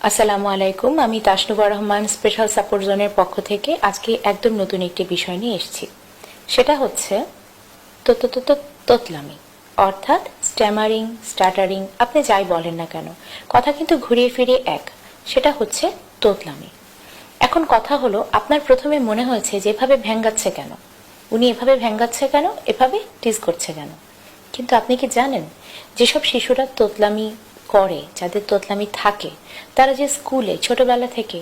আসসালামু আলাইকুম। আমি তাসনুবা রহমান স্পেশাল সাপোর্ট জোনের পক্ষ থেকে আজকে একদম নতুন একটি বিষয় নিয়ে এসেছি। সেটা হচ্ছে তোতলামি, অর্থাৎ স্ট্যামারিং, স্টাটারিং, আপনি যাই বলেন না কেন, কথা কিন্তু ঘুরিয়ে ফিরিয়ে এক, সেটা হচ্ছে তোতলামি। এখন কথা হলো, আপনার প্রথমে মনে হয়েছে যে এভাবে ভেঙ্গাচ্ছে কেন, উনি এভাবে ভেঙ্গাচ্ছে কেন, এভাবে টিজ করছে কেন। কিন্তু আপনি কি জানেন, যেসব শিশুরা তোতলামি করে, যাদের তোতলামি থাকে, তারা যে স্কুলে ছোটবেলা থেকে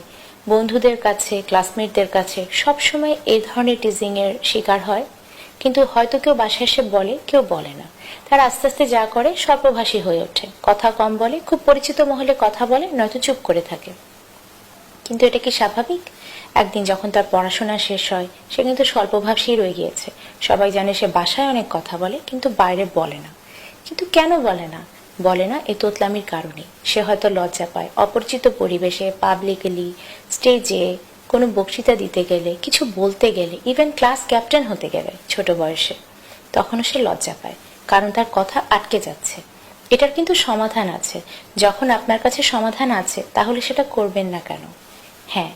বন্ধুদের কাছে, ক্লাসমেটদের কাছে সবসময় এই ধরনের টিজিং এর শিকার হয়, কিন্তু হয়তো কেউ বাসায় এসে বলে, কেউ বলে না। তারা আস্তে আস্তে যা করে স্বল্পভাষী হয়ে ওঠে, কথা কম বলে, খুব পরিচিত মহলে কথা বলে, নয়তো চুপ করে থাকে। কিন্তু এটা কি স্বাভাবিক? একদিন যখন তার পড়াশোনা শেষ হয়, সে কিন্তু স্বল্পভাষী রয়ে গিয়েছে। সবাই জানে সে বাসায় অনেক কথা বলে, কিন্তু বাইরে বলে না। কিন্তু কেন বলে না? বলে না এই তোতলামির কারণে। সে হয়তো লজ্জা পায়, অপরিচিত পরিবেশে, পাবলিকলি, স্টেজে কোনো বক্তৃতা দিতে গেলে, কিছু বলতে গেলে, ইভেন ক্লাস ক্যাপ্টেন হতে গেলে ছোট বয়সে, তখনও সে লজ্জা পায়, কারণ তার কথা আটকে যাচ্ছে। এটার কিন্তু সমাধান আছে। যখন আপনার কাছে সমাধান আছে, তাহলে সেটা করবেন না কেন? হ্যাঁ,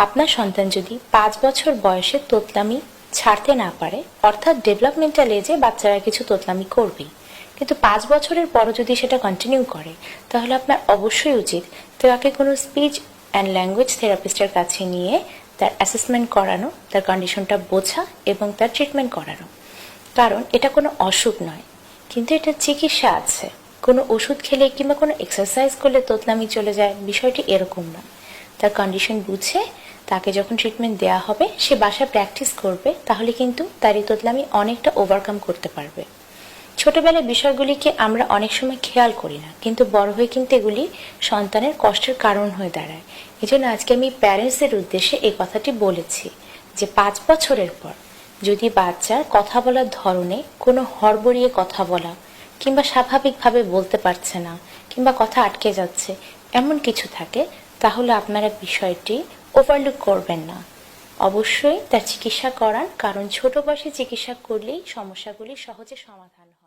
আপনার সন্তান যদি 5 বছর বয়সে তোতলামি ছাড়তে না পারে, অর্থাৎ ডেভেলপমেন্টাল এজে বাচ্চারা কিছু তোতলামি করবেই, কিন্তু 5 বছরের পরও যদি সেটা কন্টিনিউ করে, তাহলে আপনার অবশ্যই উচিত তাকে কোনো স্পিচ অ্যান্ড ল্যাঙ্গুয়েজ থেরাপিস্টের কাছে নিয়ে তার অ্যাসেসমেন্ট করানো, তার কন্ডিশনটা বোঝা এবং তার ট্রিটমেন্ট করানো। কারণ এটা কোনো অসুখ নয়, কিন্তু এটা চিকিৎসা আছে। কোনো ওষুধ খেলে কিংবা কোনো এক্সারসাইজ করলে তোতলামি চলে যায়, বিষয়টি এরকম না। তার কন্ডিশন বুঝে তাকে যখন ট্রিটমেন্ট দেওয়া হবে, সে বাসায় প্র্যাকটিস করবে, তাহলে কিন্তু তার এই তোতলামি অনেকটা ওভারকাম করতে পারবে। ছোটবেলায় বিষয়গুলিকে আমরা অনেক সময় খেয়াল করি না, কিন্তু বড় হয়ে কিন্তু এগুলি সন্তানের কষ্টের কারণ হয়ে দাঁড়ায়। এই জন্য আজকে আমি প্যারেন্টসদের উদ্দেশ্যে এই কথাটি বলেছি যে 5 বছরের পর যদি বাচ্চার কথা বলার ধরনে কোনো হড়বড়িয়ে কথা বলা, কিংবা স্বাভাবিকভাবে বলতে পারছে না, কিংবা কথা আটকে যাচ্ছে, এমন কিছু থাকে, তাহলে আপনারা বিষয়টি ওভারলুক করবেন না। অবশ্যই তার চিকিৎসা করান, কারণ ছোট বয়সে চিকিৎসা করলেই সমস্যাগুলি সহজে সমাধান হয়।